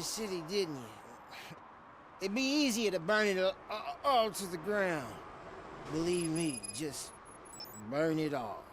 the city, didn't you? It'd be easier to burn it all to the ground. Believe me, just burn it all.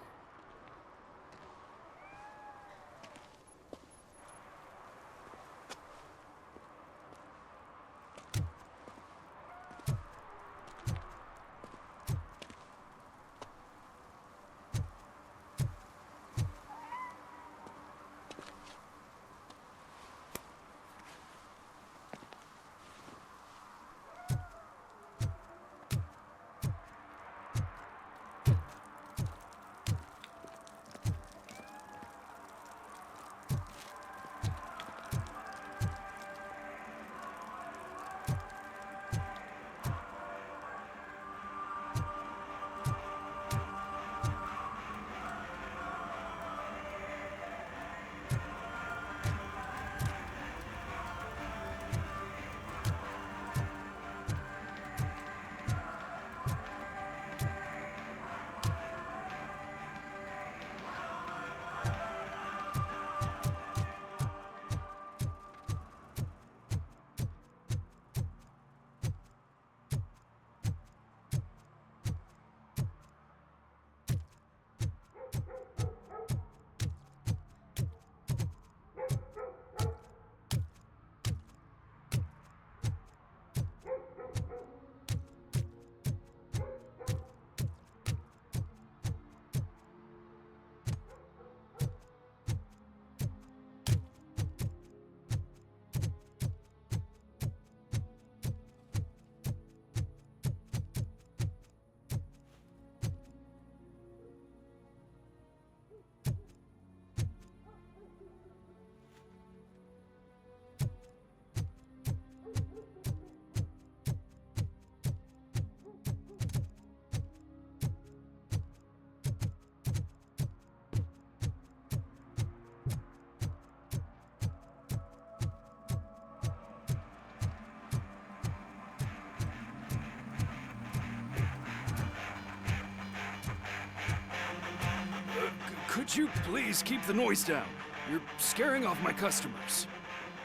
Could you please keep the noise down? You're scaring off my customers.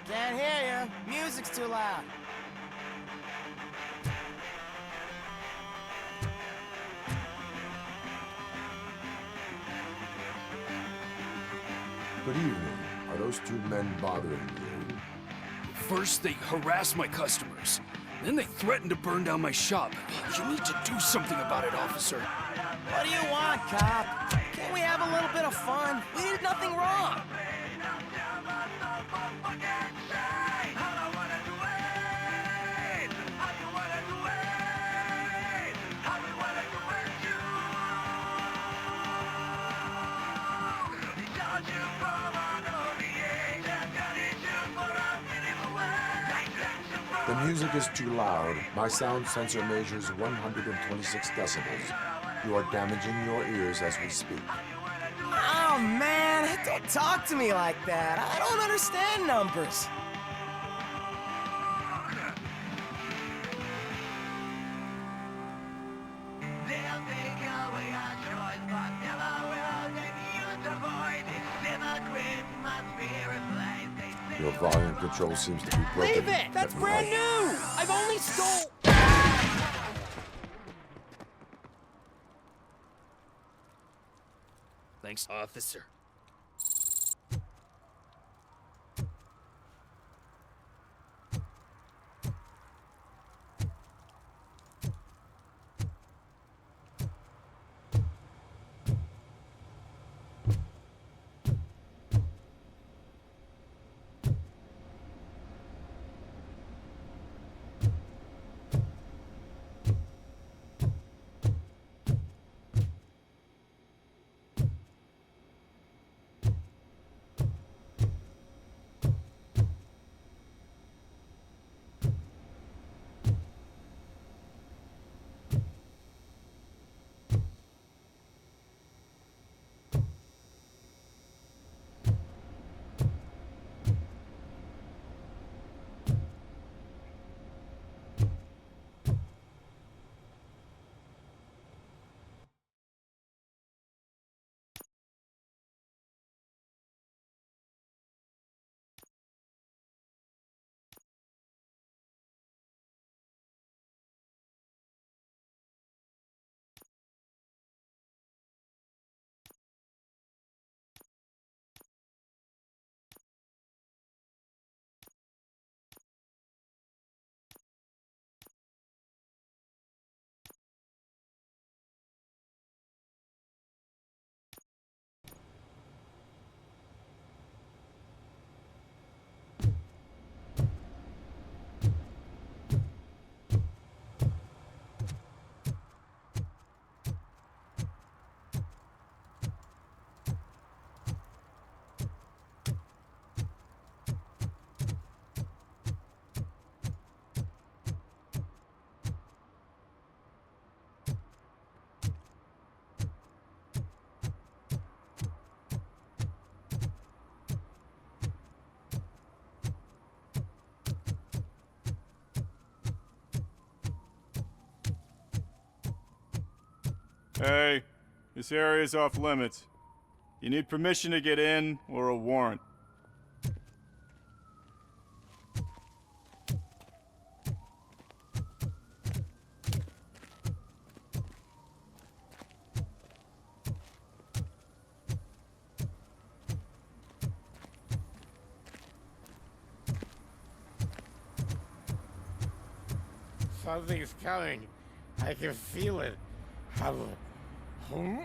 Can't hear you. Music's too loud. Good evening. Are those two men bothering you? First, they harass my customers. Then they threaten to burn down my shop. You need to do something about it, officer. What do you want, cop? Can't we have a little bit of fun? We did nothing wrong. The music is too loud. My sound sensor measures 126 decibels. You are damaging your ears as we speak. Oh, man, don't talk to me like that. I don't understand numbers. Your volume control seems to be broken. Leave it! That's brand new! I've only stole... Thanks, officer. Hey, this area is off limits. You need permission to get in or a warrant. Something's coming. I can feel it. Hum?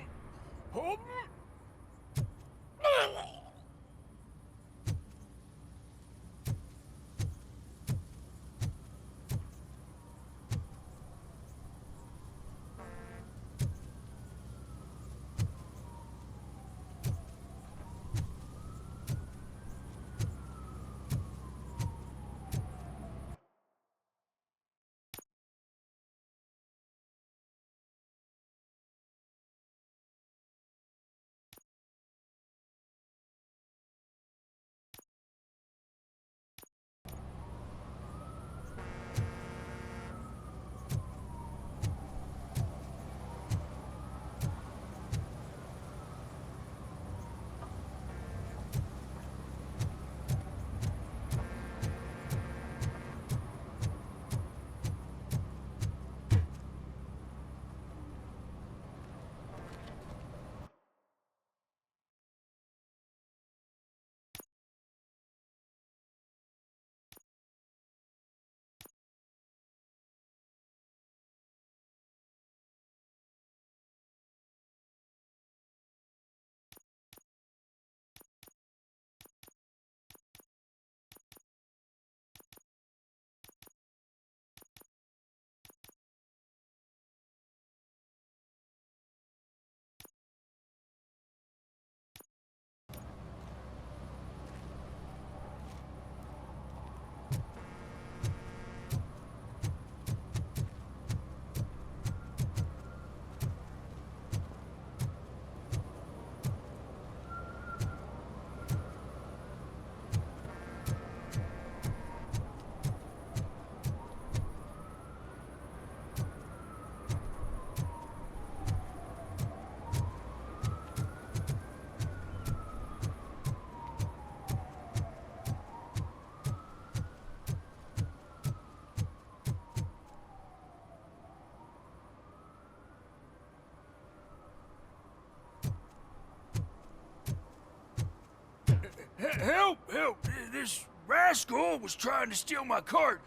Help! Help! This rascal was trying to steal my cart.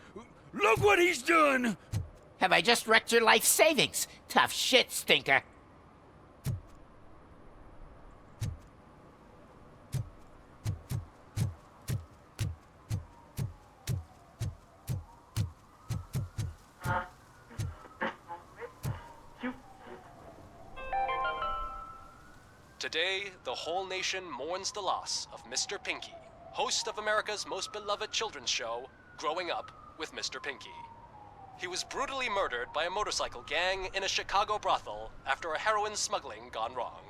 Look what he's done! Have I just wrecked your life savings? Tough shit, stinker. Today, the whole nation mourns the loss of Mr. Pinky, host of America's most beloved children's show, Growing Up with Mr. Pinky. He was brutally murdered by a motorcycle gang in a Chicago brothel after a heroin smuggling gone wrong.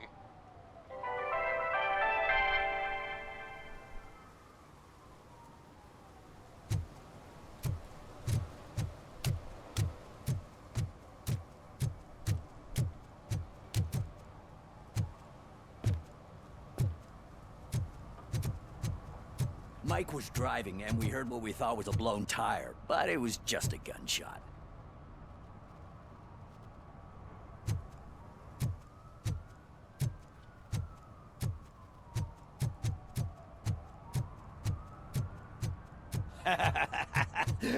Mike was driving, and we heard what we thought was a blown tire, but it was just a gunshot.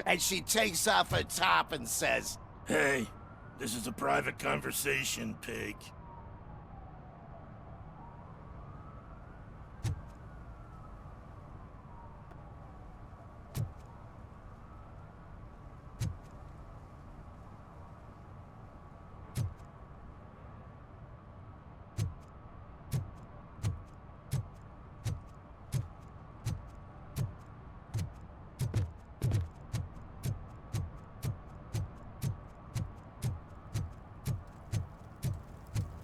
And she takes off her top and says, Hey, this is a private conversation, pig.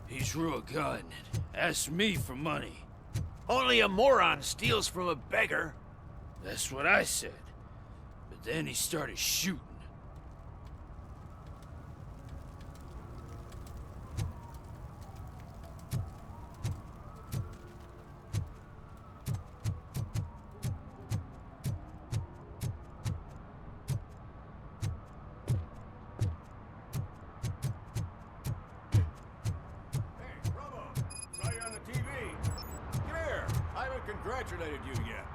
He drew a gun and asked me for money. Only a moron steals from a beggar. That's what I said. But then he started shooting. Hey, congratulated you yet.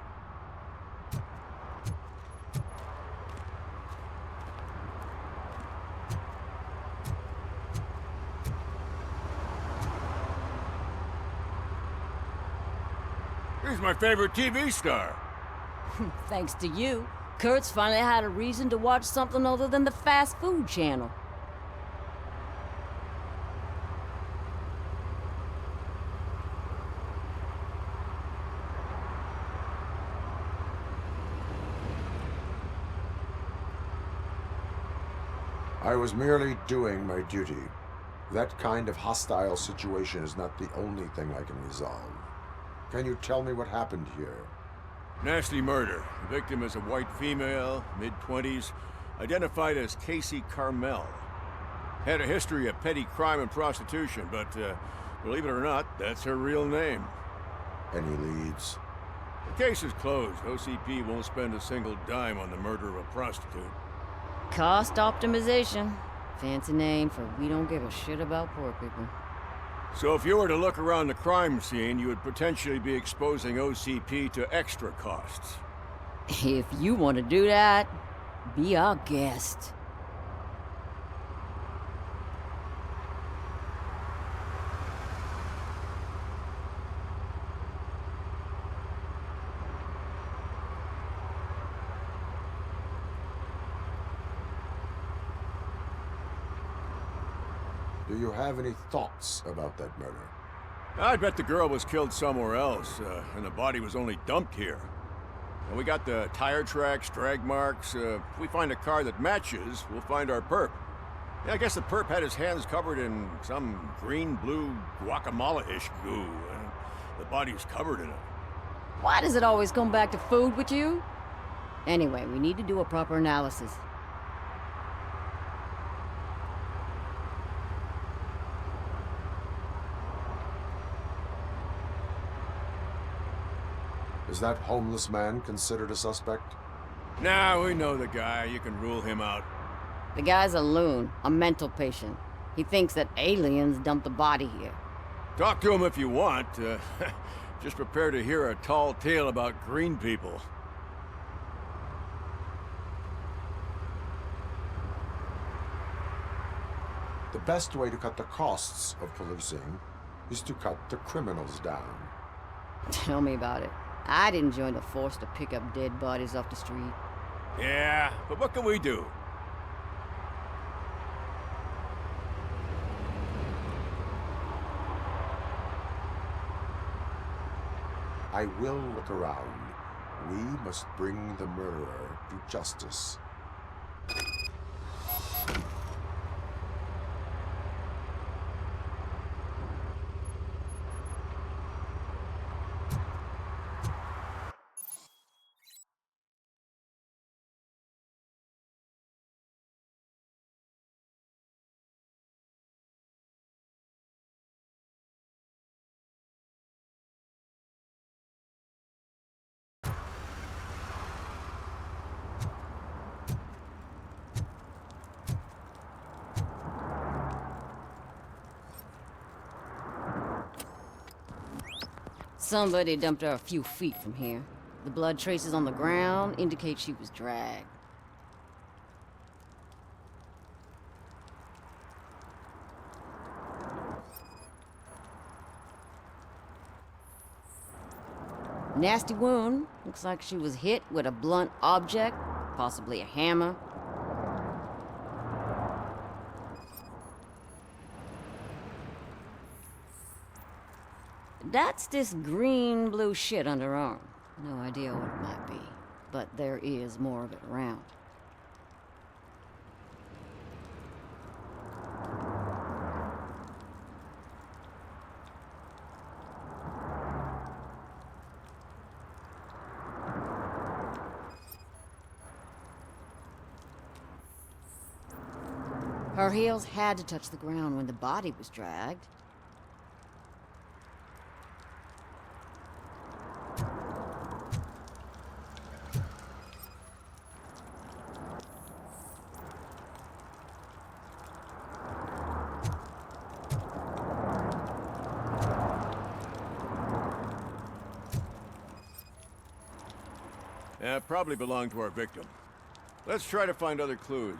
He's my favorite TV star. Thanks to you, Kurt's finally had a reason to watch something other than the fast food channel. I was merely doing my duty. That kind of hostile situation is not the only thing I can resolve. Can you tell me what happened here? Nasty murder. The victim is a white female, mid-20s, identified as Casey Carmel. Had a history of petty crime and prostitution, but believe it or not, that's her real name. Any leads? The case is closed. OCP won't spend a single dime on the murder of a prostitute. Cost optimization. Fancy name for we don't give a shit about poor people. So if you were to look around the crime scene, you would potentially be exposing OCP to extra costs. If you want to do that, be our guest. Do you have any thoughts about that murder? I bet the girl was killed somewhere else, and the body was only dumped here. And we got the tire tracks, drag marks. If we find a car that matches, we'll find our perp. Yeah, I guess the perp had his hands covered in some green-blue guacamole-ish goo, and the body's covered in it. Why does it always come back to food with you? Anyway, we need to do a proper analysis. Is that homeless man considered a suspect? Nah, we know the guy. You can rule him out. The guy's a loon, a mental patient. He thinks that aliens dumped the body here. Talk to him if you want. Just prepare to hear a tall tale about green people. The best way to cut the costs of policing is to cut the criminals down. Tell me about it. I didn't join the force to pick up dead bodies off the street. Yeah, but what can we do? I will look around. We must bring the murderer to justice. Somebody dumped her a few feet from here. The blood traces on the ground indicate she was dragged. Nasty wound. Looks like she was hit with a blunt object, possibly a hammer. That's this green-blue shit under her arm. No idea what it might be, but there is more of it around. Her heels had to touch the ground when the body was dragged. Yeah, probably belonged to our victim. Let's try to find other clues.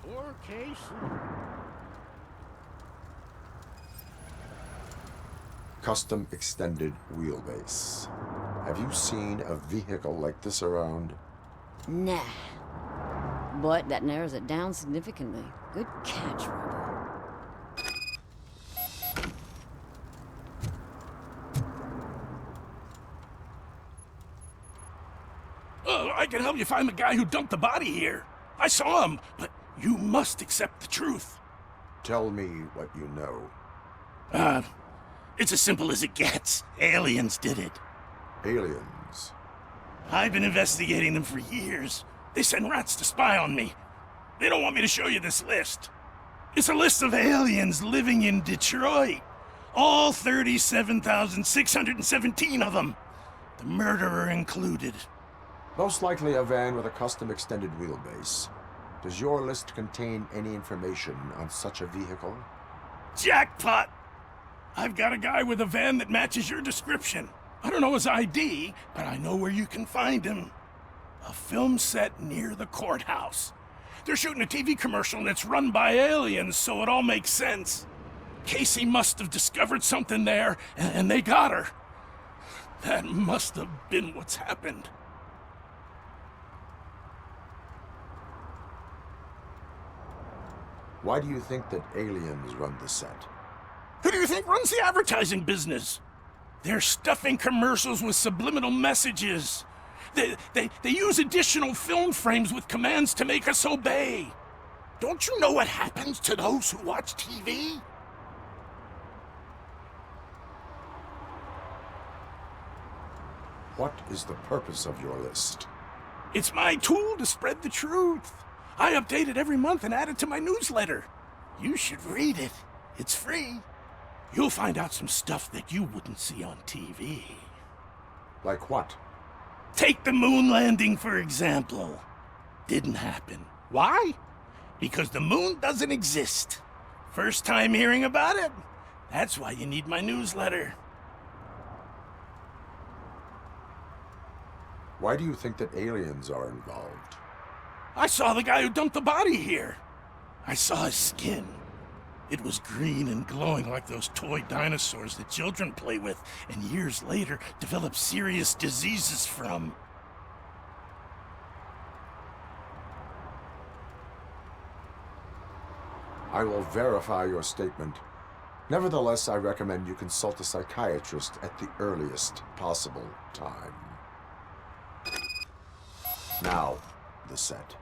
Poor Casey. Custom extended wheelbase. Have you seen a vehicle like this around? Nah. But that narrows it down significantly. Good catch, Robo. Oh, I can help you find the guy who dumped the body here. I saw him, but you must accept the truth. Tell me what you know. It's as simple as it gets. Aliens did it. Aliens. I've been investigating them for years. They send rats to spy on me. They don't want me to show you this list. It's a list of aliens living in Detroit. All 37,617 of them. The murderer included. Most likely a van with a custom extended wheelbase. Does your list contain any information on such a vehicle? Jackpot! I've got a guy with a van that matches your description. I don't know his ID, but I know where you can find him. A film set near the courthouse. They're shooting a TV commercial and it's run by aliens, so it all makes sense. Casey must have discovered something there, and they got her. That must have been what's happened. Why do you think that aliens run the set? Who do you think runs the advertising business? They're stuffing commercials with subliminal messages. They use additional film frames with commands to make us obey. Don't you know what happens to those who watch TV? What is the purpose of your list? It's my tool to spread the truth. I update it every month and add it to my newsletter. You should read it. It's free. You'll find out some stuff that you wouldn't see on TV. Like what? Take the moon landing, for example. Didn't happen. Why? Because the moon doesn't exist. First time hearing about it? That's why you need my newsletter. Why do you think that aliens are involved? I saw the guy who dumped the body here. I saw his skin. It was green and glowing like those toy dinosaurs that children play with and years later develop serious diseases from. I will verify your statement. Nevertheless, I recommend you consult a psychiatrist at the earliest possible time. Now, the set.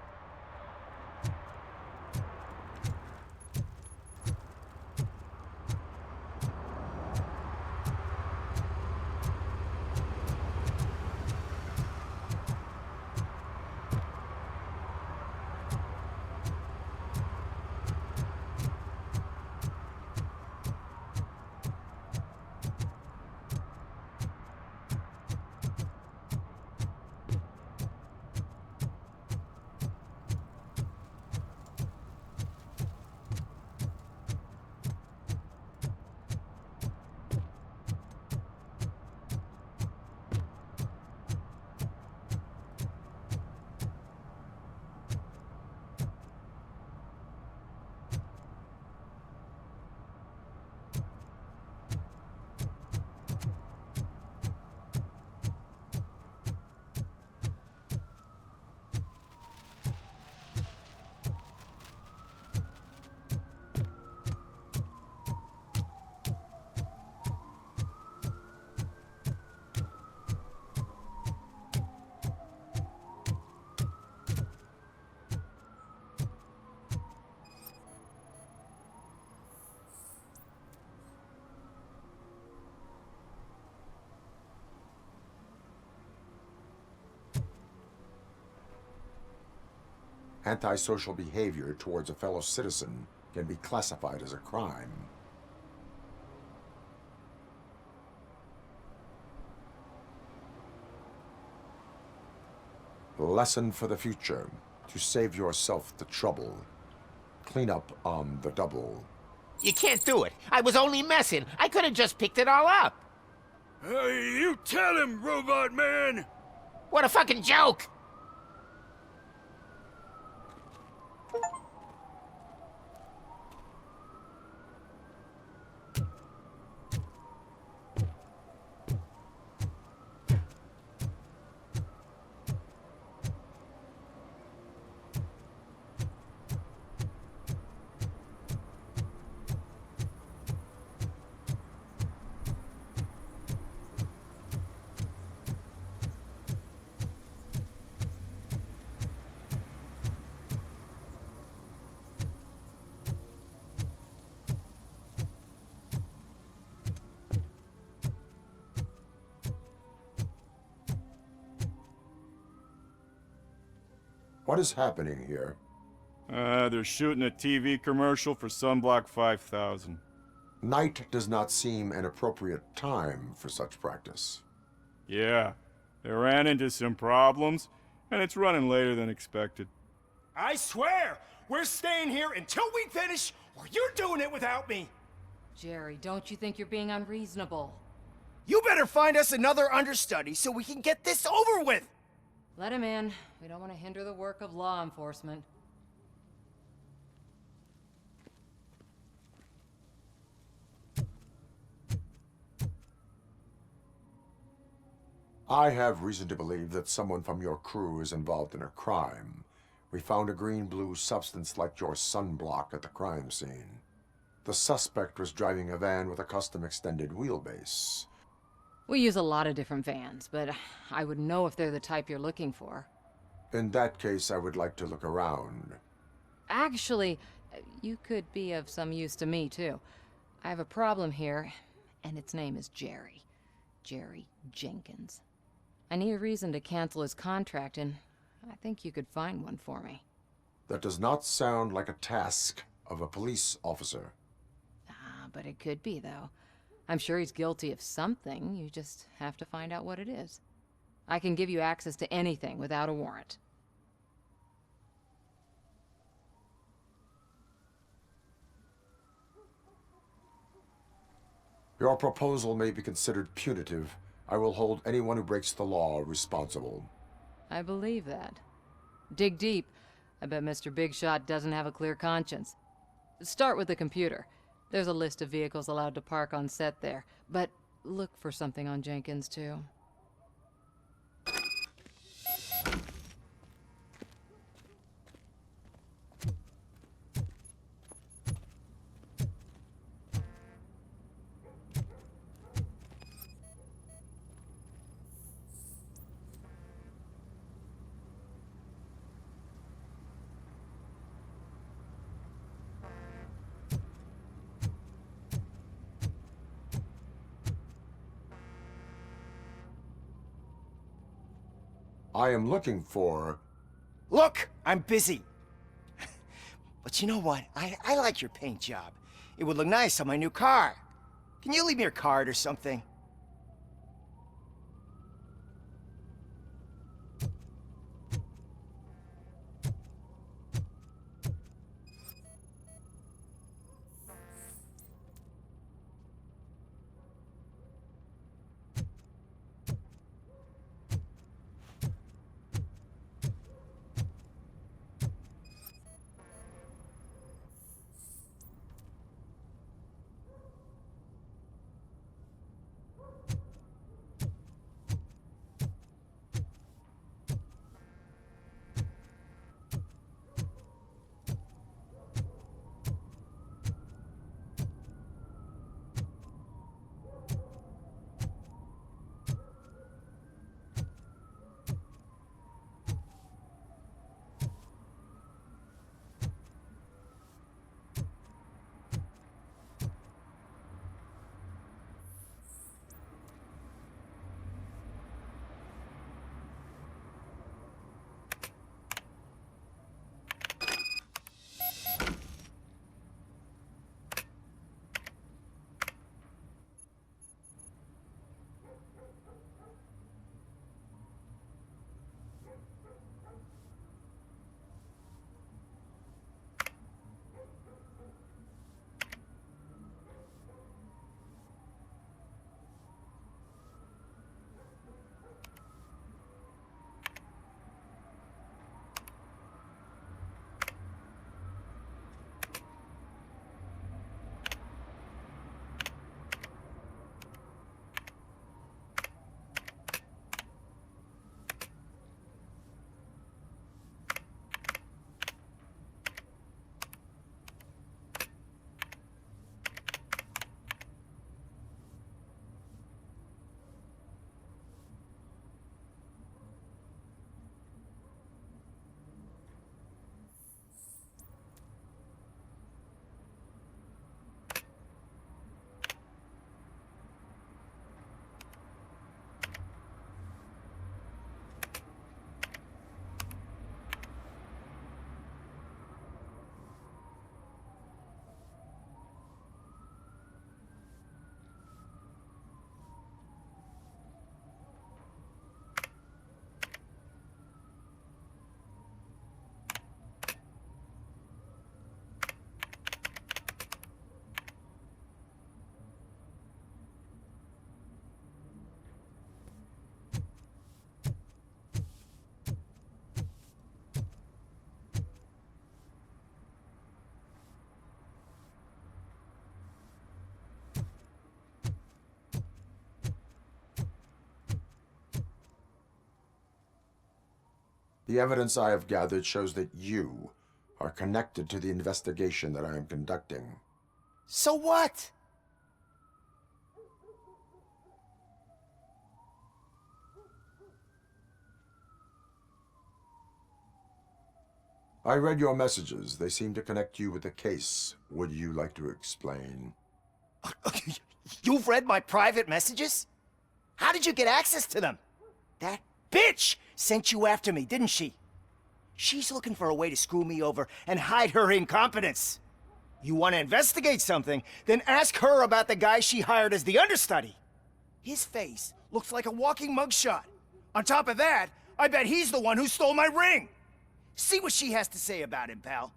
Antisocial behavior towards a fellow citizen can be classified as a crime. Lesson for the future. To save yourself the trouble. Clean up on the double. You can't do it. I was only messing. I could have just picked it all up. Hey, you tell him, Robot Man! What a fucking joke! What is happening here? They're shooting a TV commercial for Sunblock 5000. Night does not seem an appropriate time for such practice. Yeah, they ran into some problems, and it's running later than expected. I swear, we're staying here until we finish, or you're doing it without me. Jerry, don't you think you're being unreasonable? You better find us another understudy so we can get this over with. Let him in. We don't want to hinder the work of law enforcement. I have reason to believe that someone from your crew is involved in a crime. We found a green-blue substance like your sunblock at the crime scene. The suspect was driving a van with a custom extended wheelbase. We use a lot of different vans, but I wouldn't know if they're the type you're looking for. In that case, I would like to look around. Actually, you could be of some use to me, too. I have a problem here, and its name is Jerry. Jerry Jenkins. I need a reason to cancel his contract, and I think you could find one for me. That does not sound like a task of a police officer. But it could be, though. I'm sure he's guilty of something. You just have to find out what it is. I can give you access to anything without a warrant. Your proposal may be considered punitive. I will hold anyone who breaks the law responsible. I believe that. Dig deep. I bet Mr. Big Shot doesn't have a clear conscience. Start with the computer. There's a list of vehicles allowed to park on set there, but look for something on Jenkins, too. I am looking for... Look, I'm busy. But you know what? I like your paint job. It would look nice on my new car. Can you leave me your card or something? The evidence I have gathered shows that you are connected to the investigation that I am conducting. So what? I read your messages. They seem to connect you with the case. Would you like to explain? You've read my private messages? How did you get access to them? That bitch sent you after me, didn't she? She's looking for a way to screw me over and hide her incompetence. You want to investigate something, then ask her about the guy she hired as the understudy. His face looks like a walking mugshot. On top of that, I bet he's the one who stole my ring. See what she has to say about him, pal.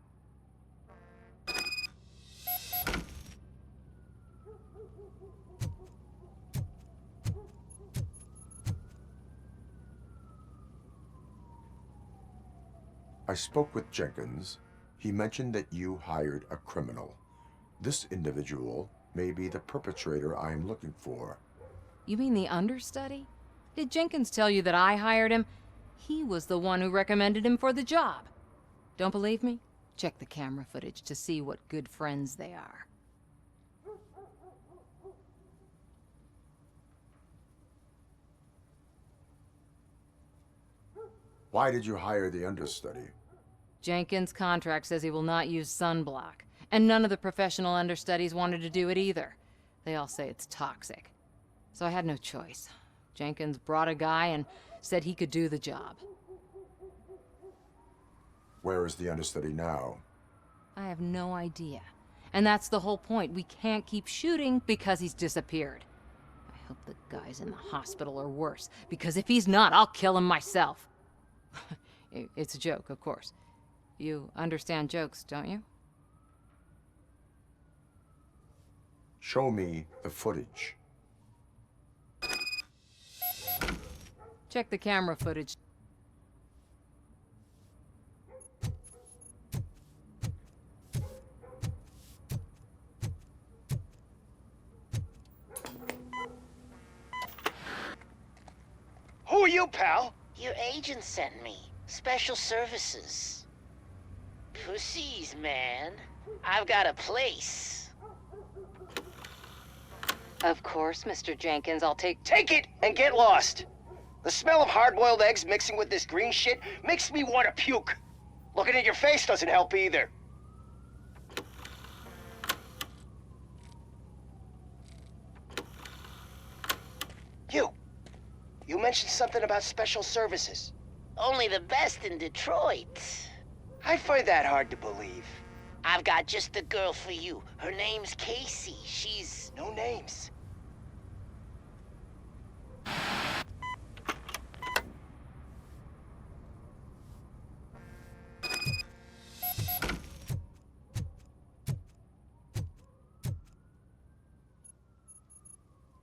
I spoke with Jenkins. He mentioned that you hired a criminal. This individual may be the perpetrator I am looking for. You mean the understudy? Did Jenkins tell you that I hired him? He was the one who recommended him for the job. Don't believe me? Check the camera footage to see what good friends they are. Why did you hire the understudy? Jenkins' contract says he will not use sunblock, and none of the professional understudies wanted to do it either. They all say it's toxic. So I had no choice. Jenkins brought a guy and said he could do the job. Where is the understudy now? I have no idea. And that's the whole point. We can't keep shooting because he's disappeared. I hope the guy's in the hospital or worse, because if he's not, I'll kill him myself. It's a joke, of course. You understand jokes, don't you? Show me the footage. Check the camera footage. Who are you, pal? Your agent sent me. Special services. Pussies, man. I've got a place. Of course, Mr. Jenkins, I'll take... Take it and get lost. The smell of hard-boiled eggs mixing with this green shit makes me want to puke. Looking at your face doesn't help either. You mentioned something about special services. Only the best in Detroit. I find that hard to believe. I've got just the girl for you. Her name's Casey. She's... No names.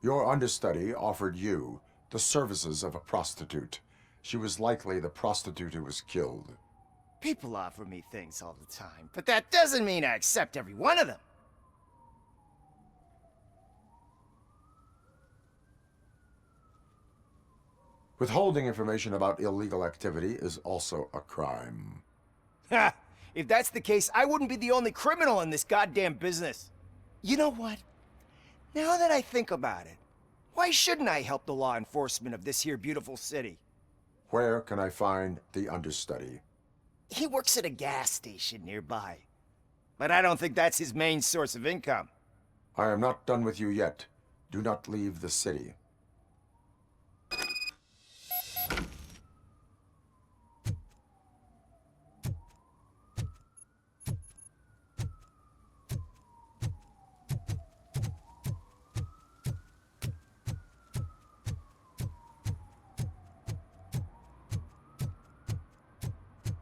Your understudy offered you the services of a prostitute. She was likely the prostitute who was killed. People offer me things all the time, but that doesn't mean I accept every one of them. Withholding information about illegal activity is also a crime. Ha! If that's the case, I wouldn't be the only criminal in this goddamn business. You know what? Now that I think about it, why shouldn't I help the law enforcement of this here beautiful city? Where can I find the understudy? He works at a gas station nearby. But I don't think that's his main source of income. I am not done with you yet. Do not leave the city.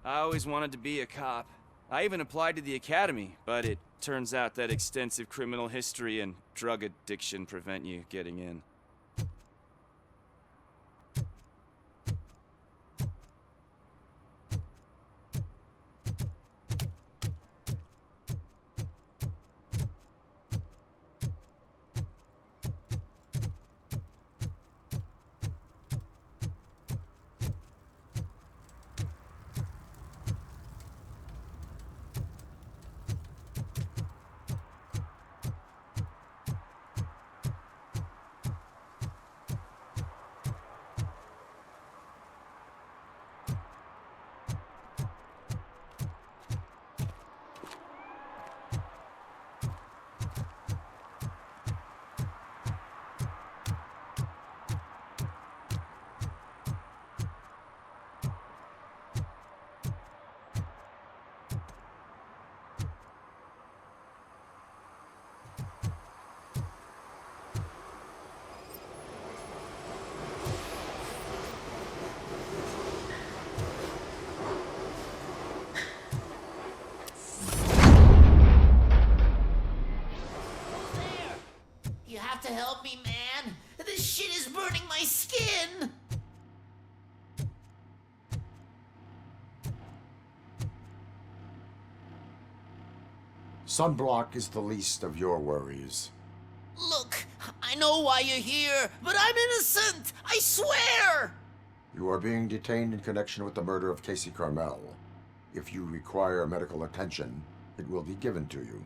I always wanted to be a cop. I even applied to the academy, but it turns out that extensive criminal history and drug addiction prevent you getting in. help me, man. This shit is burning my skin. Sunblock is the least of your worries. Look, I know why you're here, but I'm innocent. I swear. You are being detained in connection with the murder of Casey Carmel. If you require medical attention, it will be given to you.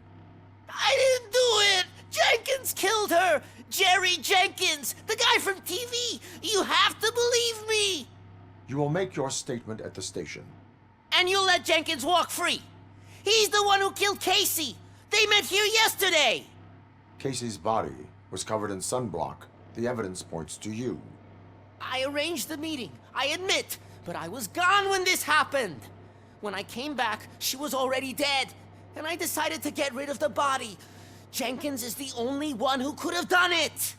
I didn't do it! Jenkins killed her! Jerry Jenkins, the guy from TV! You have to believe me! You will make your statement at the station. And you'll let Jenkins walk free! He's the one who killed Casey! They met here yesterday! Casey's body was covered in sunblock. The evidence points to you. I arranged the meeting, I admit, but I was gone when this happened. When I came back, she was already dead, and I decided to get rid of the body. Jenkins is the only one who could have done it!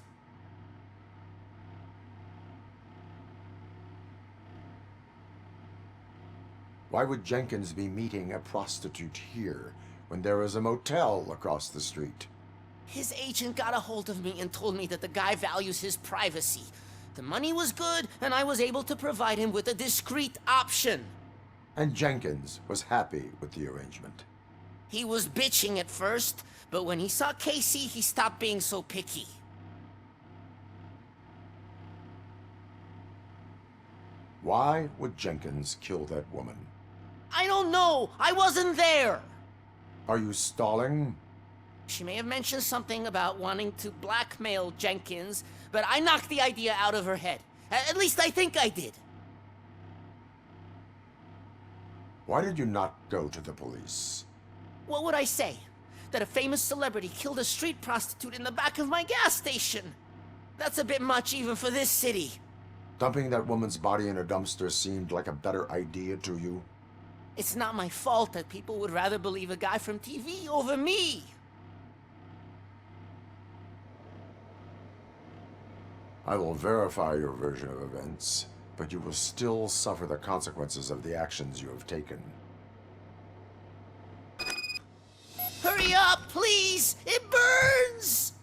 Why would Jenkins be meeting a prostitute here when there is a motel across the street? His agent got a hold of me and told me that the guy values his privacy. The money was good, and I was able to provide him with a discreet option. And Jenkins was happy with the arrangement. He was bitching at first, but when he saw Casey, he stopped being so picky. Why would Jenkins kill that woman? I don't know! I wasn't there! Are you stalling? She may have mentioned something about wanting to blackmail Jenkins, but I knocked the idea out of her head. At least I think I did. Why did you not go to the police? What would I say? That a famous celebrity killed a street prostitute in the back of my gas station? That's a bit much even for this city. Dumping that woman's body in a dumpster seemed like a better idea to you? It's not my fault that people would rather believe a guy from TV over me. I will verify your version of events, but you will still suffer the consequences of the actions you have taken. Hurry up, please! It burns!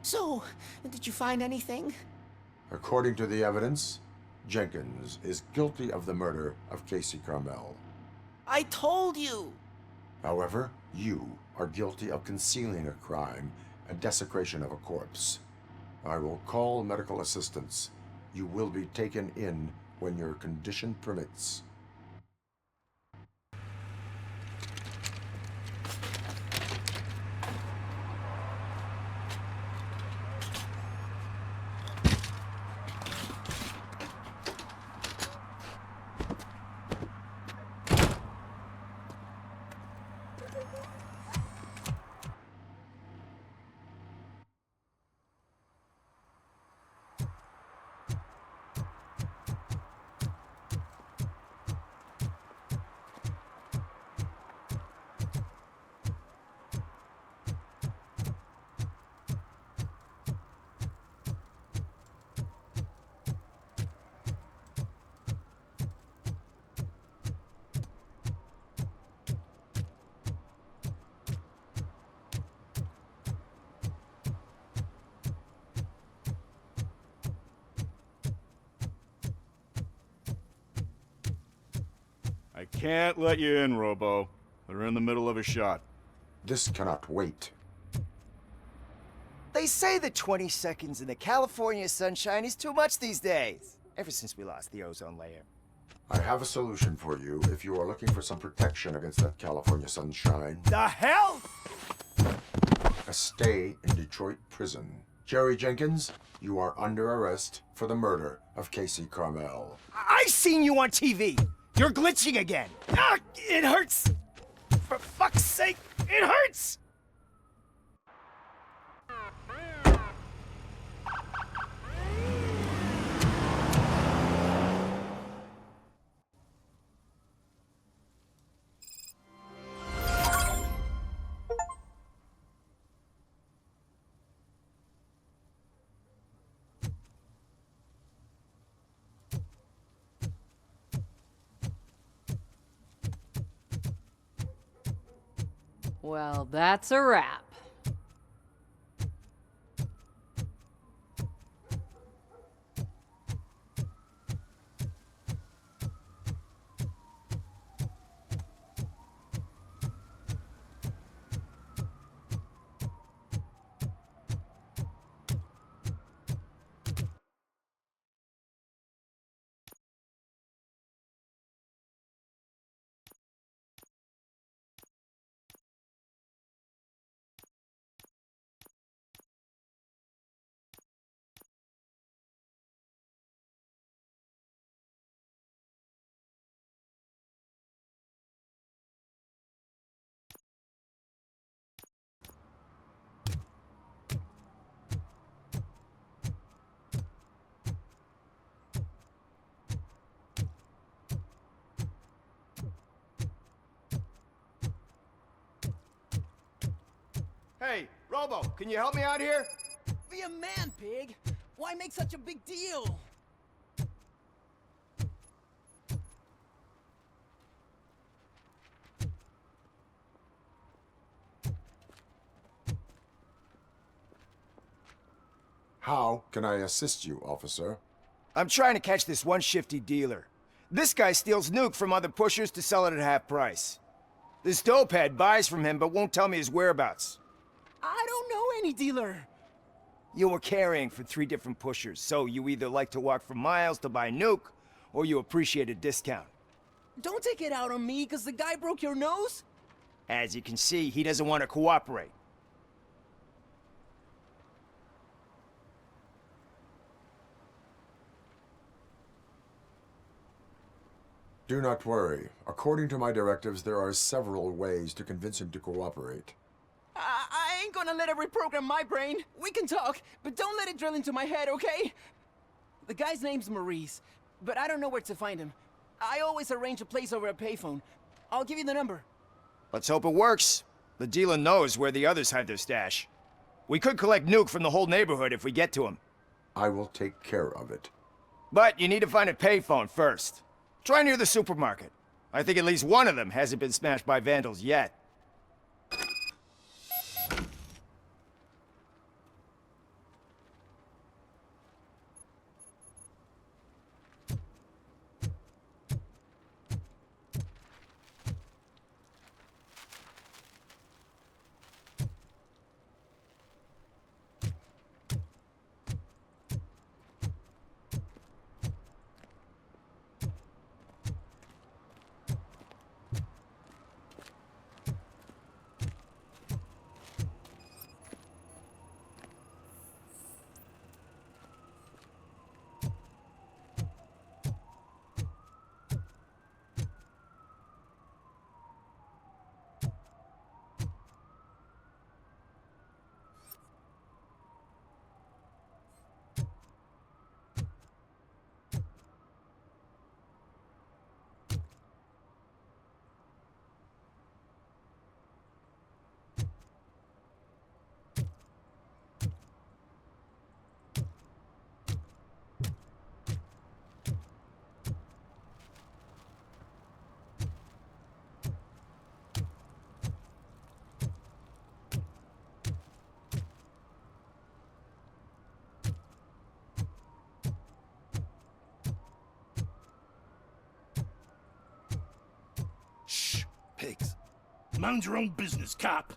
So, did you find anything? According to the evidence, Jenkins is guilty of the murder of Casey Carmel. I told you! However, you are guilty of concealing a crime and desecration of a corpse. I will call medical assistance. You will be taken in when your condition permits. I can't let you in, Robo. They're in the middle of a shot. This cannot wait. They say that 20 seconds in the California sunshine is too much these days. Ever since we lost the ozone layer. I have a solution for you if you are looking for some protection against that California sunshine. The hell? A stay in Detroit prison. Jerry Jenkins, you are under arrest for the murder of Casey Carmel. I seen you on TV. You're glitching again. Ah, it hurts. For fuck's sake, it hurts. Well, that's a wrap. Hey, Robo, can you help me out here? Be a man, pig! Why make such a big deal? How can I assist you, officer? I'm trying to catch this one shifty dealer. This guy steals nuke from other pushers to sell it at half price. This dopehead buys from him but won't tell me his whereabouts. I don't know any dealer. You were carrying for 3 different pushers, so you either like to walk for miles to buy nuke, or you appreciate a discount. Don't take it out on me, because the guy broke your nose? As you can see, he doesn't want to cooperate. Do not worry. According to my directives, there are several ways to convince him to cooperate. I ain't gonna let it reprogram my brain. We can talk, but don't let it drill into my head, okay? The guy's name's Maurice, but I don't know where to find him. I always arrange a place over a payphone. I'll give you the number. Let's hope it works. The dealer knows where the others hide their stash. We could collect nuke from the whole neighborhood if we get to him. I will take care of it. But you need to find a payphone first. Try near the supermarket. I think at least one of them hasn't been smashed by vandals yet. Mind your own business, cop.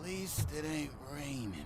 At least it ain't raining.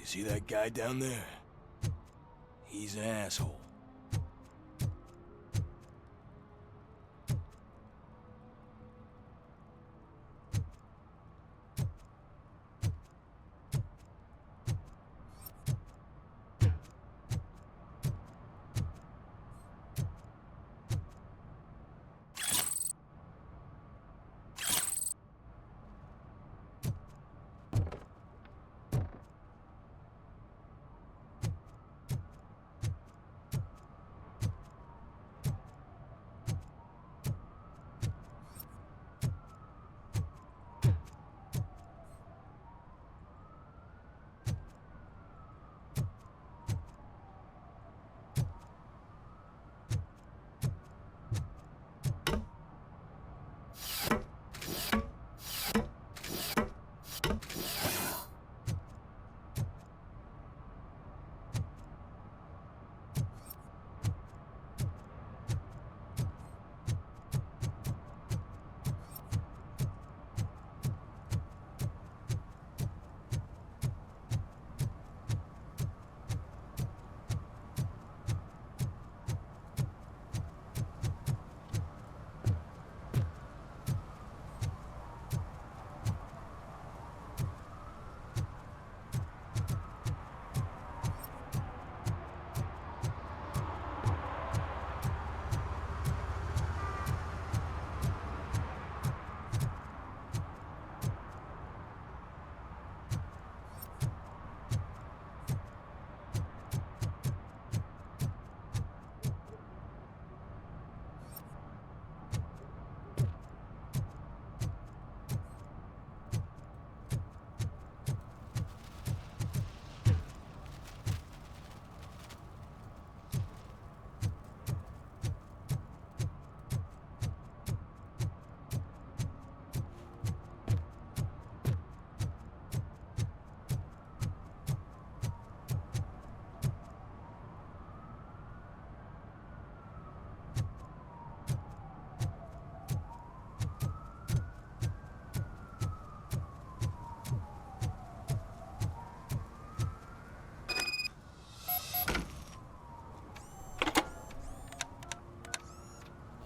See that guy down there? He's an asshole.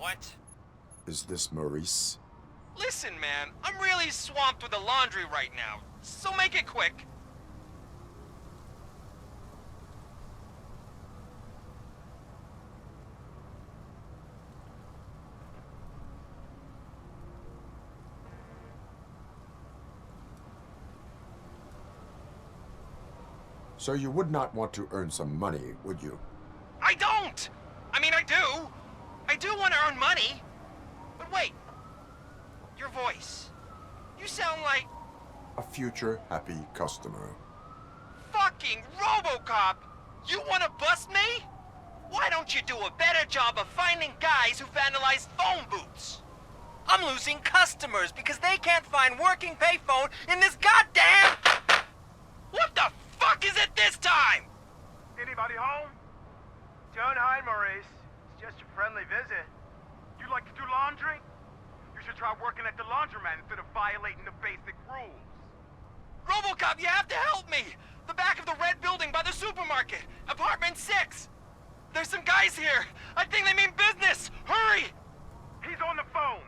What? Is this Maurice? Listen, man, I'm really swamped with the laundry right now, so make it quick. So you would not want to earn some money, would you? I don't! I mean, I do. I do want to earn money. But wait. Your voice. You sound like... A future happy customer. fucking Robocop! You want to bust me? Why don't you do a better job of finding guys who vandalize phone booths? I'm losing customers because they can't find working payphone in this goddamn... What the fuck is it this time? Anybody home? Don't hide, Maurice. It's just a friendly visit. You like to do laundry? You should try working at the laundromat instead of violating the basic rules. Robocop, you have to help me! The back of the red building by the supermarket. Apartment 6. There's some guys here. I think they mean business. Hurry! He's on the phone.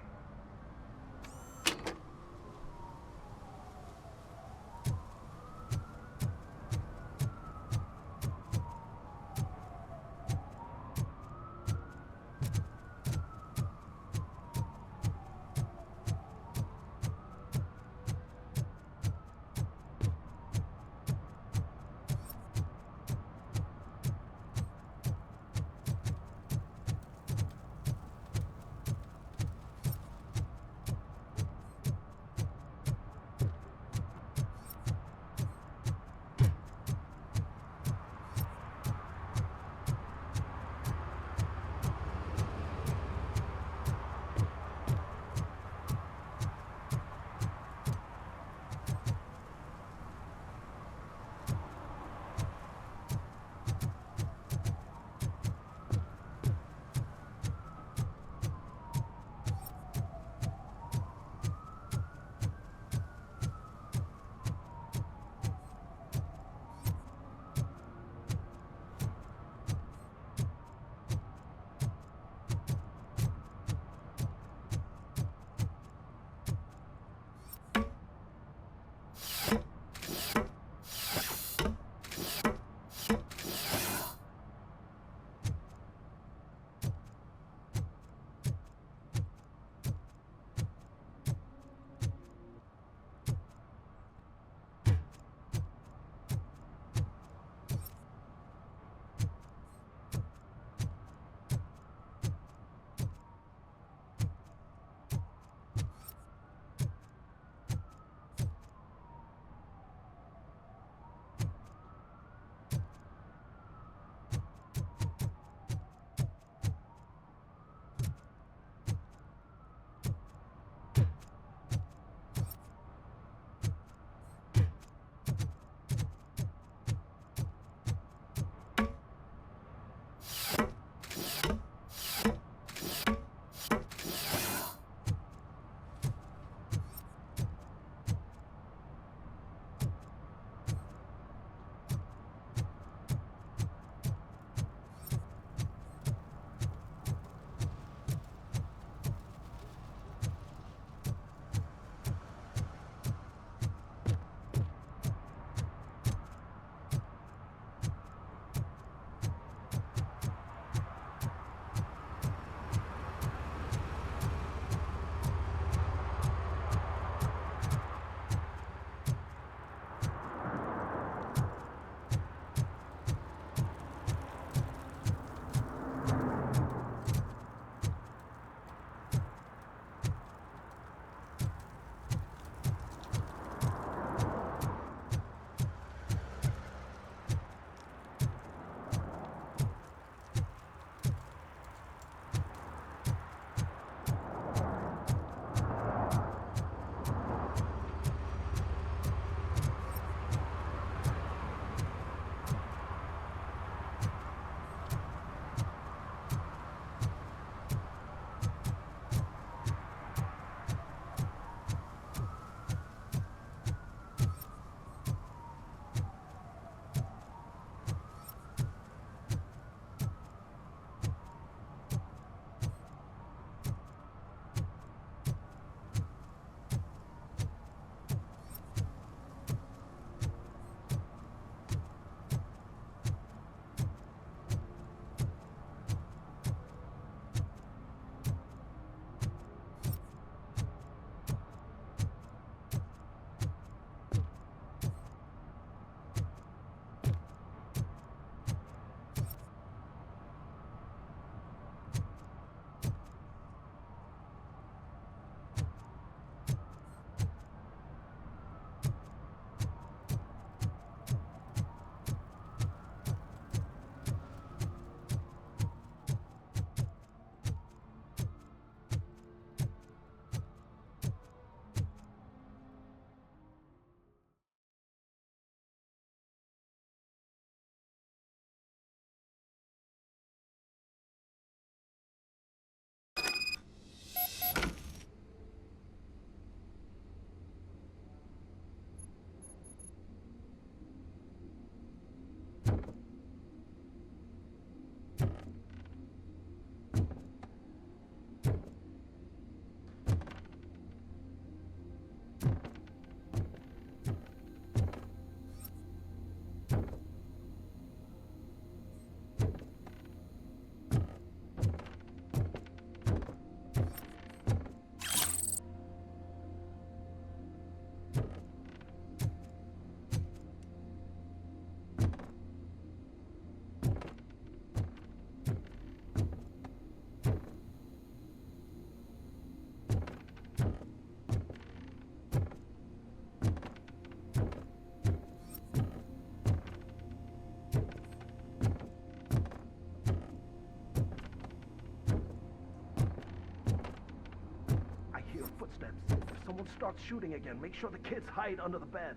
footsteps. If someone starts shooting again, make sure the kids hide under the bed.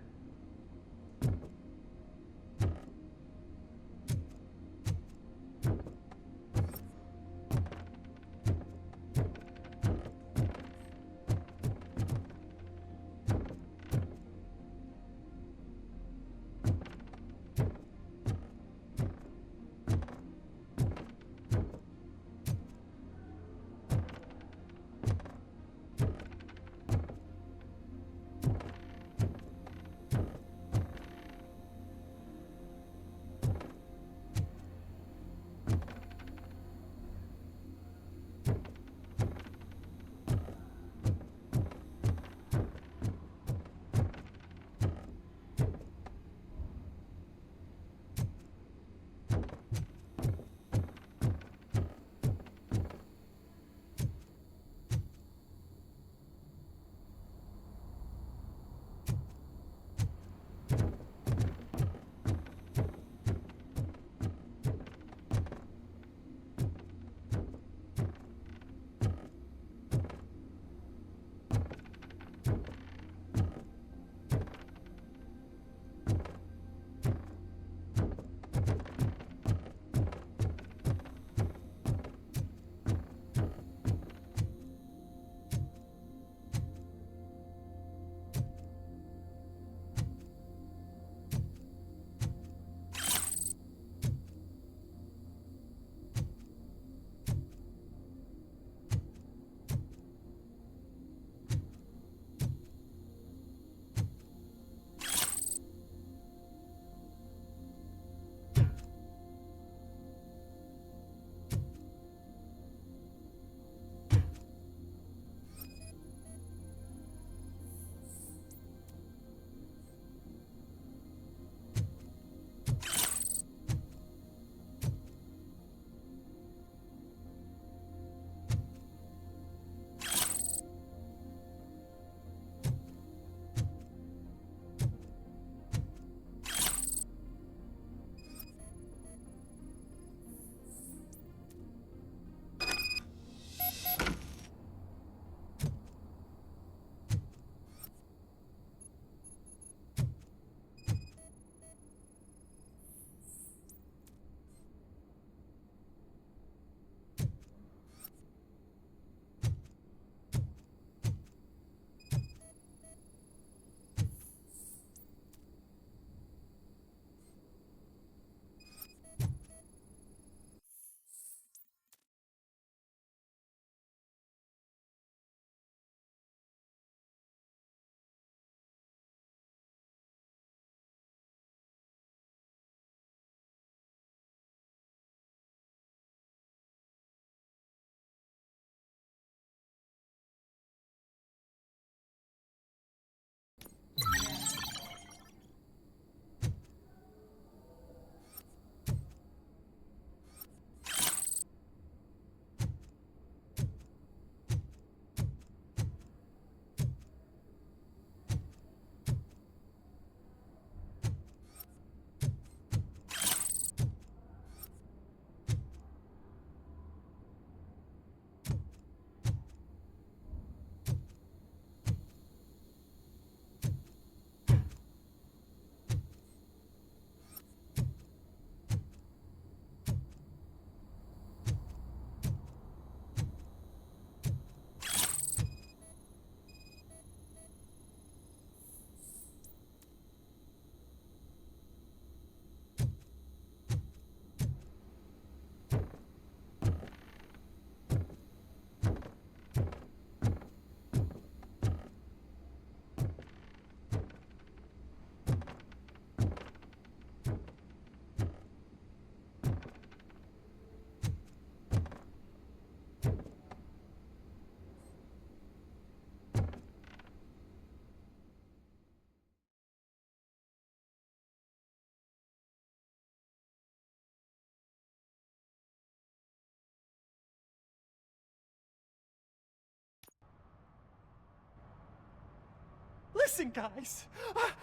Listen, guys.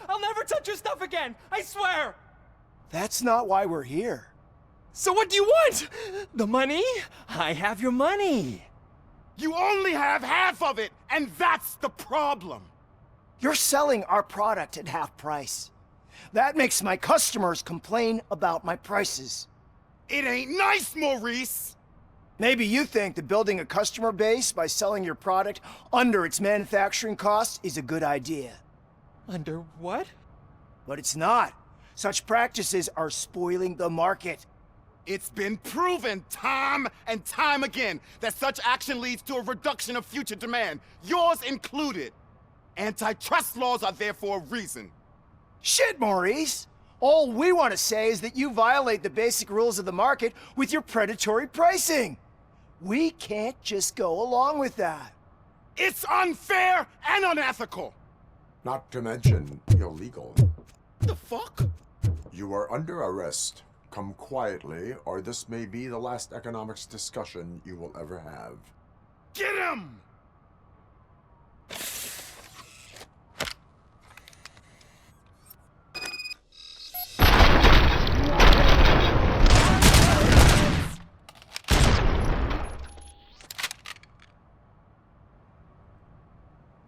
I'll never touch your stuff again. I swear. That's not why we're here. So what do you want? The money? I have your money. You only have half of it, and that's the problem. You're selling our product at half price. That makes my customers complain about my prices. It ain't nice, Maurice! Maybe you think that building a customer base by selling your product under its manufacturing cost is a good idea. Under what? But it's not. Such practices are spoiling the market. It's been proven time and time again that such action leads to a reduction of future demand, yours included. Antitrust laws are there for a reason. Shit, Maurice! All we want to say is that you violate the basic rules of the market with your predatory pricing. We can't just go along with that. It's unfair and unethical! Not to mention illegal. The fuck? You are under arrest. Come quietly, or this may be the last economics discussion you will ever have. Get him!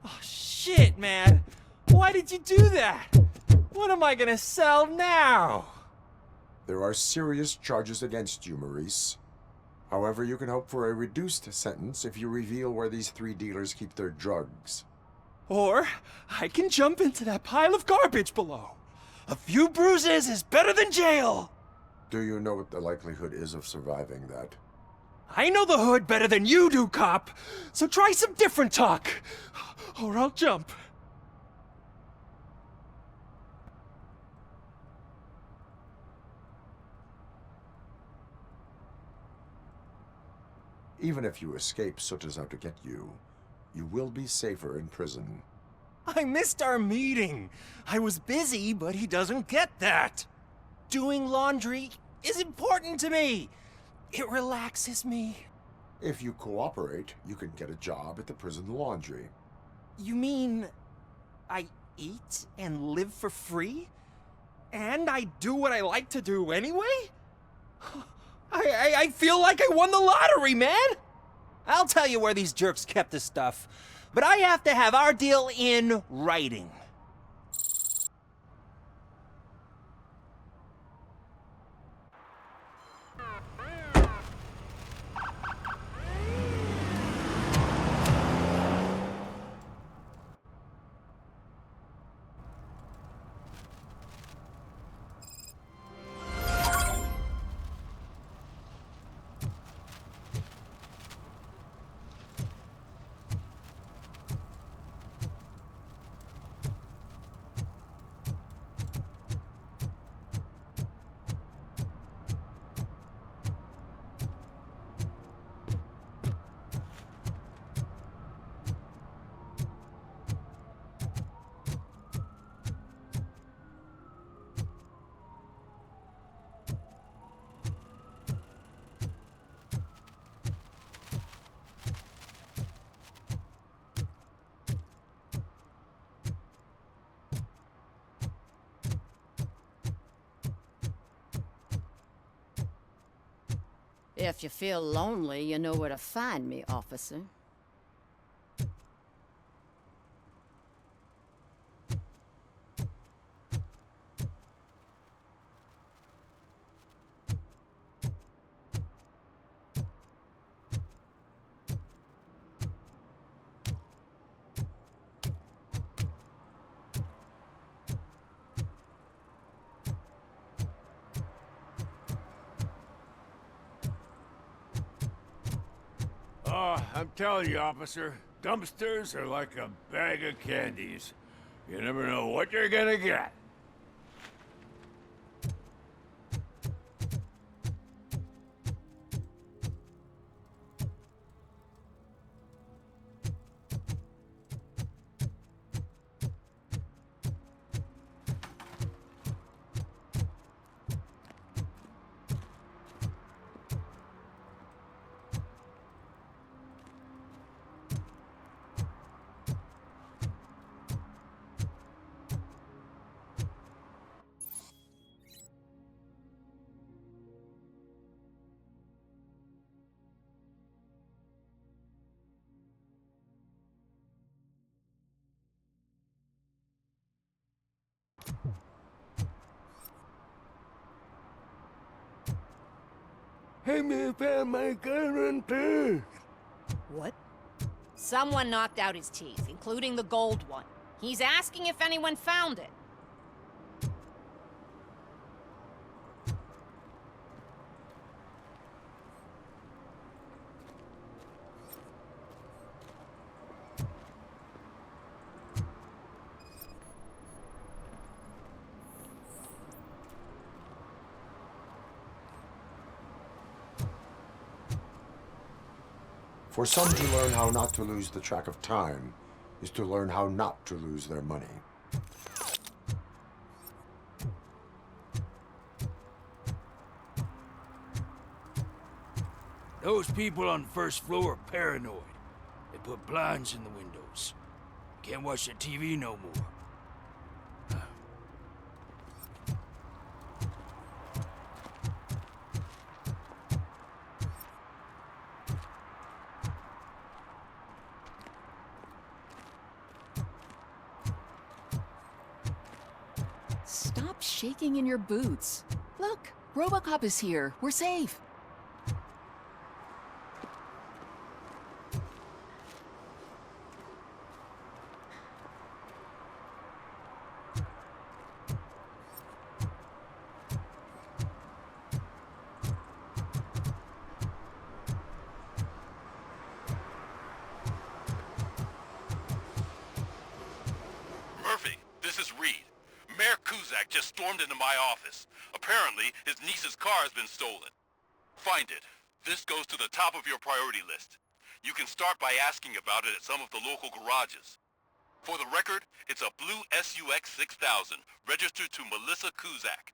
Oh, shit, man. Why did you do that? What am I gonna sell now? There are serious charges against you, Maurice. However, you can hope for a reduced sentence if you reveal where these 3 dealers keep their drugs. Or I can jump into that pile of garbage below. A few bruises is better than jail. Do you know what the likelihood is of surviving that? I know the hood better than you do, cop. So try some different talk, or I'll jump. Even if you escape Soot is out to get you, you will be safer in prison. I missed our meeting. I was busy, but he doesn't get that. Doing laundry is important to me. It relaxes me. If you cooperate, you can get a job at the prison laundry. You mean I eat and live for free? And I do what I like to do anyway? I feel like I won the lottery, man! I'll tell you where these jerks kept the stuff, but I have to have our deal in writing. If you feel lonely, you know where to find me, officer. Oh, I'm telling you, officer, dumpsters are like a bag of candies. You never know what you're gonna get. Hey, me found my gun too. What? Someone knocked out his teeth, including the gold one. He's asking if anyone found it. For some to learn how not to lose the track of time is to learn how not to lose their money. Those people on the first floor are paranoid. They put blinds in the windows. Can't watch the TV no more. Stop shaking in your boots. Look, Robocop is here. We're safe. Murphy, this is Reed. Mayor Kuzak just stormed into my office. Apparently, his niece's car has been stolen. Find it. This goes to the top of your priority list. You can start by asking about it at some of the local garages. For the record, it's a blue SUX 6000, registered to Melissa Kuzak.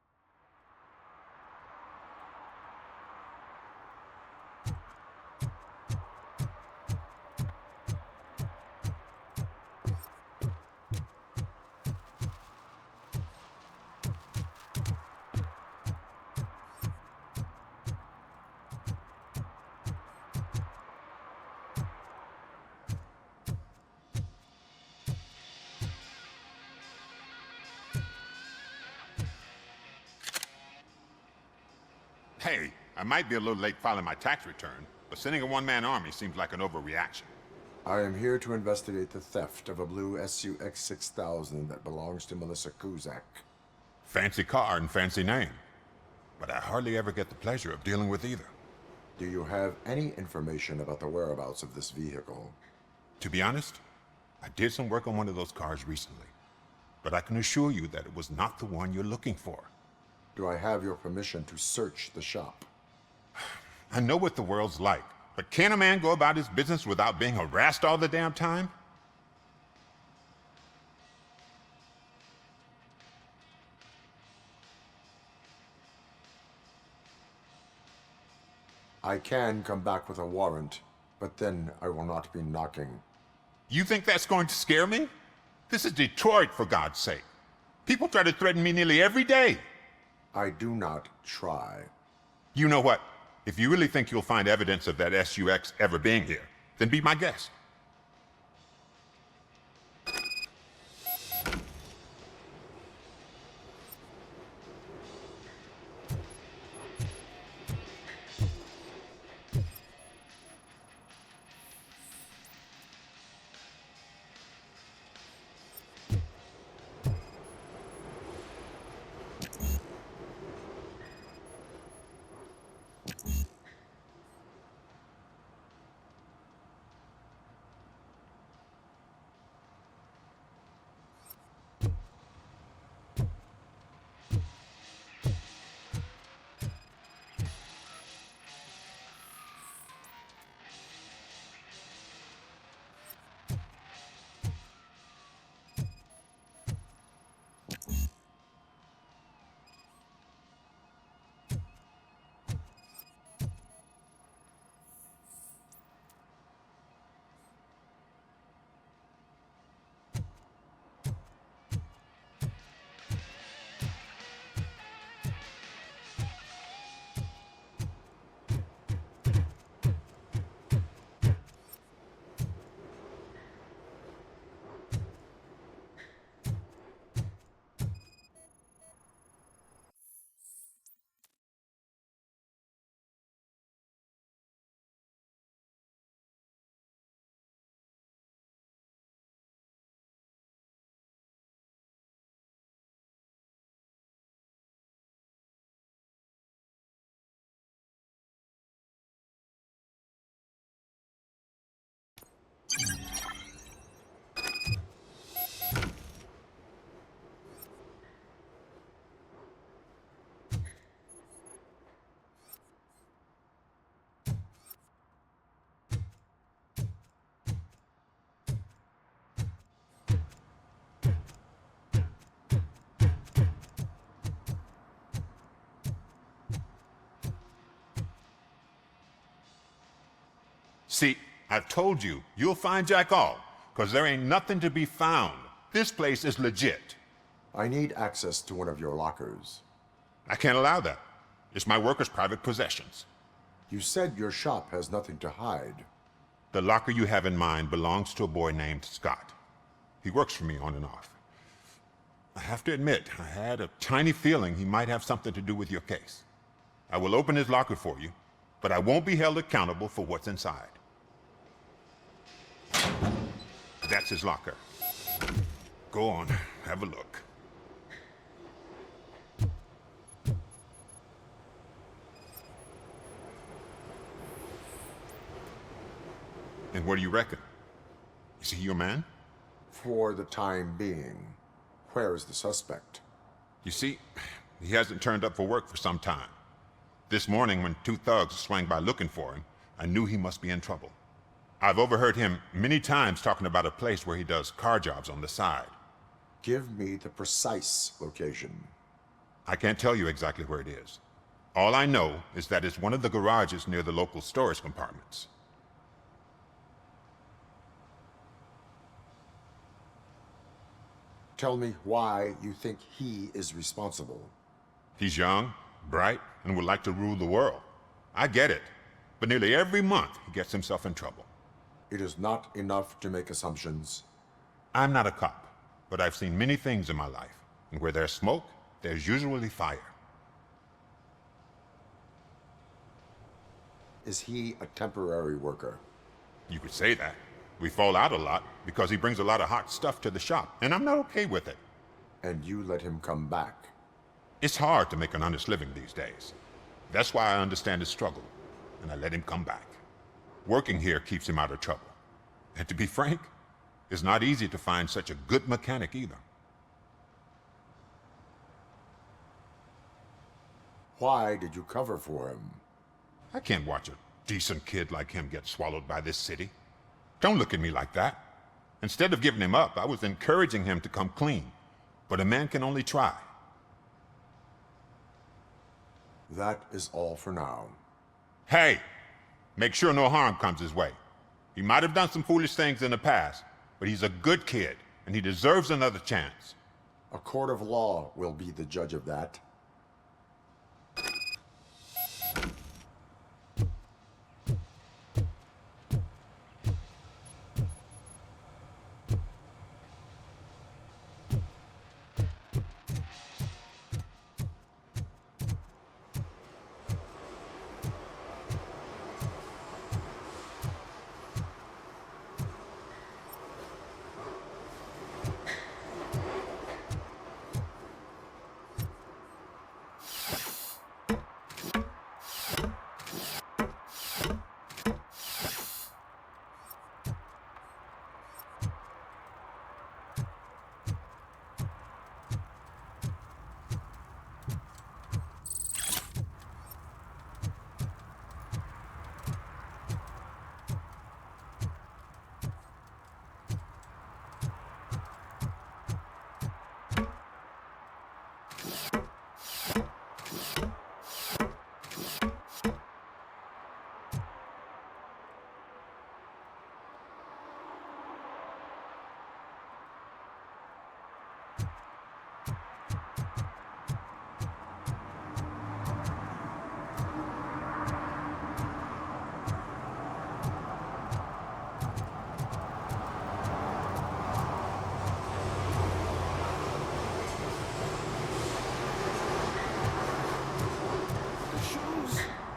Hey, I might be a little late filing my tax return, but sending a one-man army seems like an overreaction. I am here to investigate the theft of a blue SUX 6000 that belongs to Melissa Kuzak. Fancy car and fancy name, but I hardly ever get the pleasure of dealing with either. Do you have any information about the whereabouts of this vehicle? To be honest, I did some work on one of those cars recently, but I can assure you that it was not the one you're looking for. Do I have your permission to search the shop? I know what the world's like, but can a man go about his business without being harassed all the damn time? I can come back with a warrant, but then I will not be knocking. You think that's going to scare me? This is Detroit, for God's sake. People try to threaten me nearly every day. I do not try. You know what? If you really think you'll find evidence of that SUX ever being here, then be my guest. See, I've told you, you'll find Jack all, because there ain't nothing to be found. This place is legit. I need access to one of your lockers. I can't allow that. It's my workers' private possessions. You said your shop has nothing to hide. The locker you have in mind belongs to a boy named Scott. He works for me on and off. I have to admit, I had a tiny feeling he might have something to do with your case. I will open his locker for you, but I won't be held accountable for what's inside. That's his locker. Go on, have a look. And what do you reckon? Is he your man? For the time being. Where is the suspect? You see, he hasn't turned up for work for some time. This morning, when two thugs swang by looking for him, I knew he must be in trouble. I've overheard him many times talking about a place where he does car jobs on the side. Give me the precise location. I can't tell you exactly where it is. All I know is that it's one of the garages near the local storage compartments. Tell me why you think he is responsible. He's young, bright, and would like to rule the world. I get it. But nearly every month, he gets himself in trouble. It is not enough to make assumptions. I'm not a cop, but I've seen many things in my life. And where there's smoke, there's usually fire. Is he a temporary worker? You could say that. We fall out a lot because he brings a lot of hot stuff to the shop, and I'm not okay with it. And you let him come back? It's hard to make an honest living these days. That's why I understand his struggle, and I let him come back. Working here keeps him out of trouble. And to be frank, it's not easy to find such a good mechanic either. Why did you cover for him? I can't watch a decent kid like him get swallowed by this city. Don't look at me like that. Instead of giving him up, I was encouraging him to come clean. But a man can only try. That is all for now. Hey! Make sure no harm comes his way. He might have done some foolish things in the past, but he's a good kid, and he deserves another chance. A court of law will be the judge of that.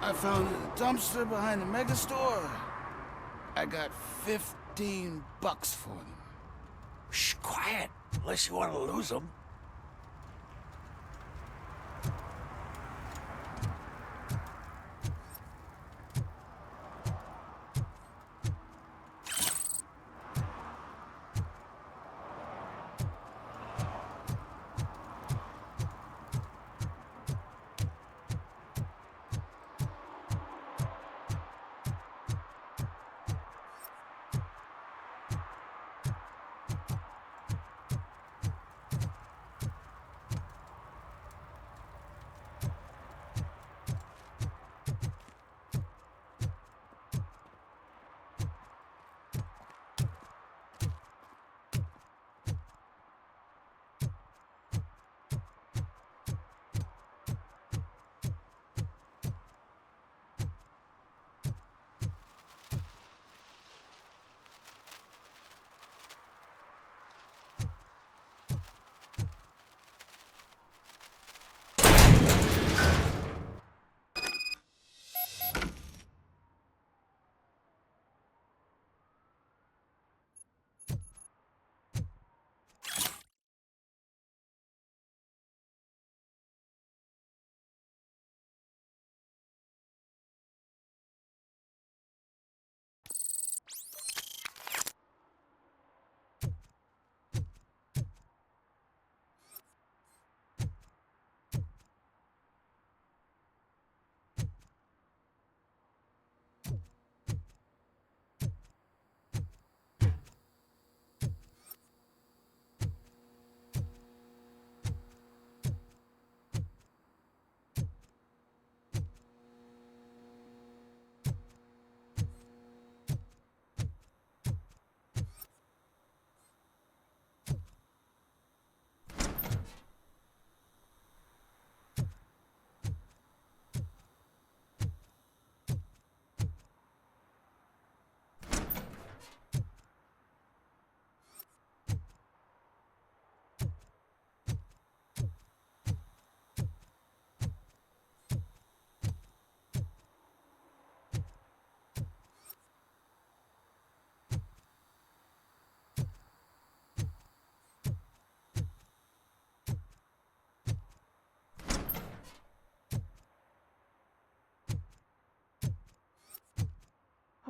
I found in a dumpster behind the mega store. I got $15 for them. Shh, quiet. Unless you want to lose them.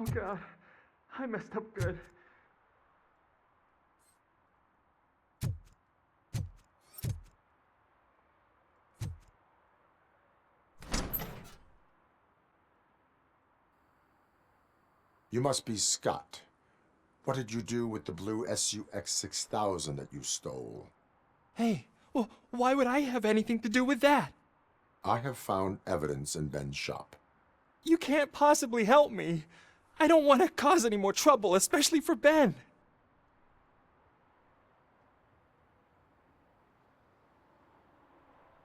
Oh God, I messed up good. You must be Scott. What did you do with the blue SUX 6000 that you stole? Hey, well, why would I have anything to do with that? I have found evidence in Ben's shop. You can't possibly help me. I don't want to cause any more trouble, especially for Ben.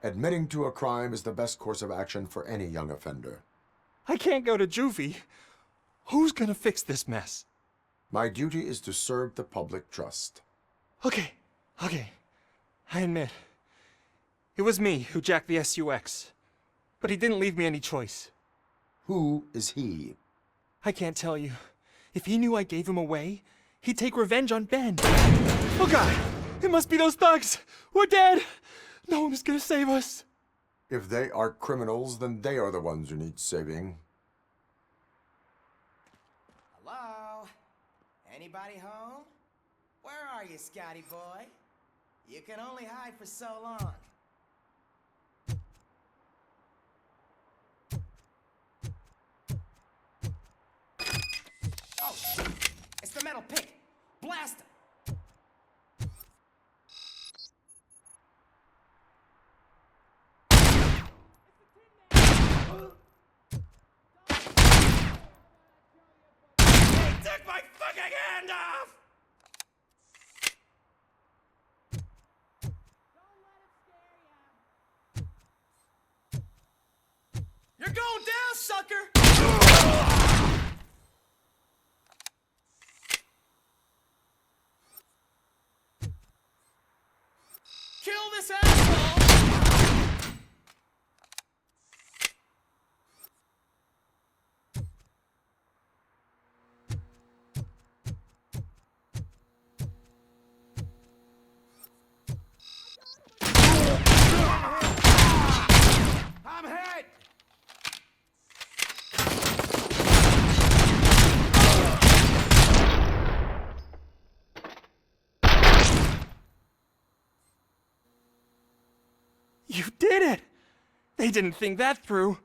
Admitting to a crime is the best course of action for any young offender. I can't go to juvie. Who's gonna fix this mess? My duty is to serve the public trust. Okay. I admit. It was me who jacked the SUX. But he didn't leave me any choice. Who is he? I can't tell you. If he knew I gave him away, he'd take revenge on Ben. Oh God! It must be those thugs! We're dead! No one is gonna save us. If they are criminals, then they are the ones who need saving. Hello? Anybody home? Where are you, Scotty boy? You can only hide for so long. Oh, shit! It's the metal pick! Blast him! Take my fucking hand off! You're going down, sucker! Kill this asshole! I'm hit! You did it! They didn't think that through.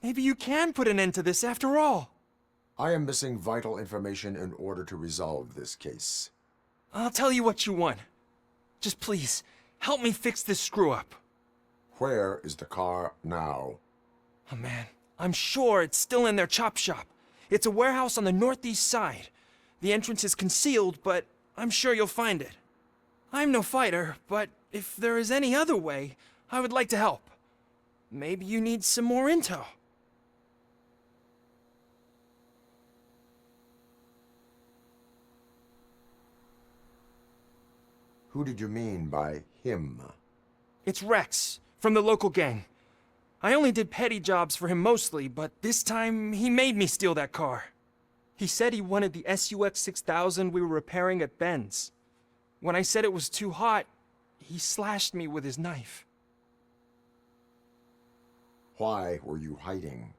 Maybe you can put an end to this after all. I am missing vital information in order to resolve this case. I'll tell you what you want. Just please, help me fix this screw-up. Where is the car now? Oh man, I'm sure it's still in their chop shop. It's a warehouse on the northeast side. The entrance is concealed, but I'm sure you'll find it. I'm no fighter, but if there is any other way, I would like to help. Maybe you need some more intel. Who did you mean by him? It's Rex, from the local gang. I only did petty jobs for him mostly, but this time he made me steal that car. He said he wanted the SUX 6000 we were repairing at Ben's. When I said it was too hot, he slashed me with his knife. Why were you hiding?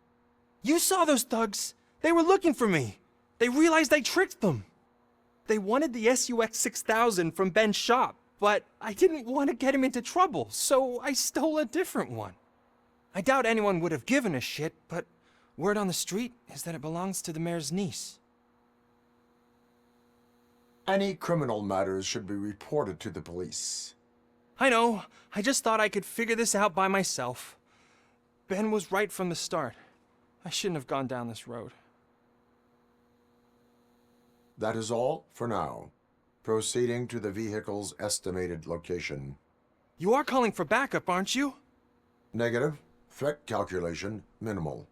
You saw those thugs. They were looking for me. They realized I tricked them. They wanted the SUX 6000 from Ben's shop, but I didn't want to get him into trouble, so I stole a different one. I doubt anyone would have given a shit, but word on the street is that it belongs to the mayor's niece. Any criminal matters should be reported to the police. I know. I just thought I could figure this out by myself. Ben was right from the start. I shouldn't have gone down this road. That is all for now. Proceeding to the vehicle's estimated location. You are calling for backup, aren't you? Negative. Threat calculation minimal.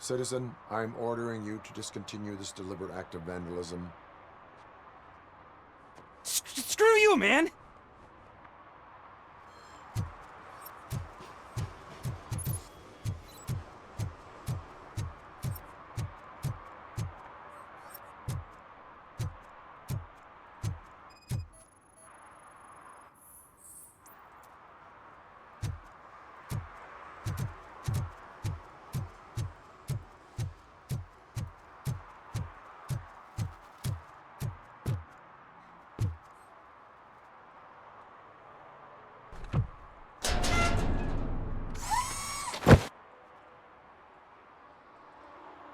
Citizen, I'm ordering you to discontinue this deliberate act of vandalism. Screw you, man!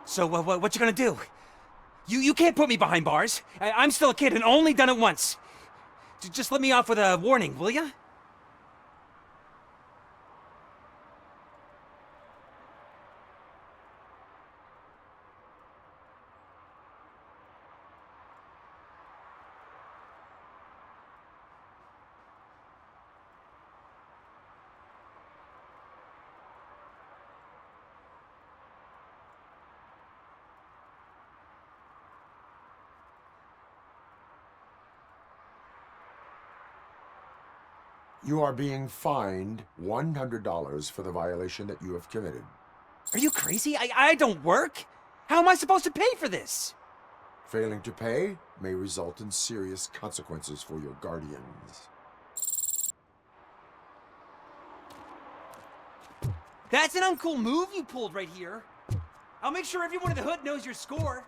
So, what you gonna do? You can't put me behind bars. I'm still a kid and only done it once. Just let me off with a warning, will ya? You are being fined $100 for the violation that you have committed. Are you crazy? I don't work. How am I supposed to pay for this? Failing to pay may result in serious consequences for your guardians. That's an uncool move you pulled right here. I'll make sure everyone in the hood knows your score.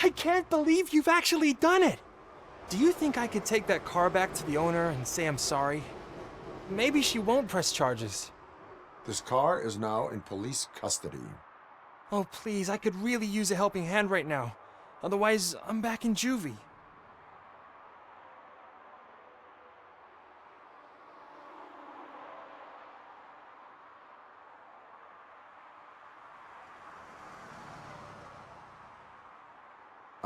I can't believe you've actually done it! Do you think I could take that car back to the owner and say I'm sorry? Maybe she won't press charges. This car is now in police custody. Oh, please, I could really use a helping hand right now. Otherwise, I'm back in juvie.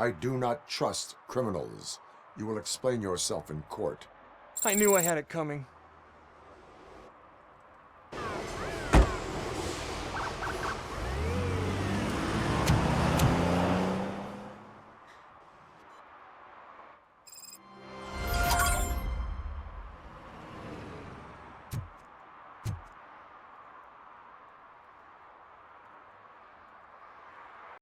I do not trust criminals. You will explain yourself in court. I knew I had it coming.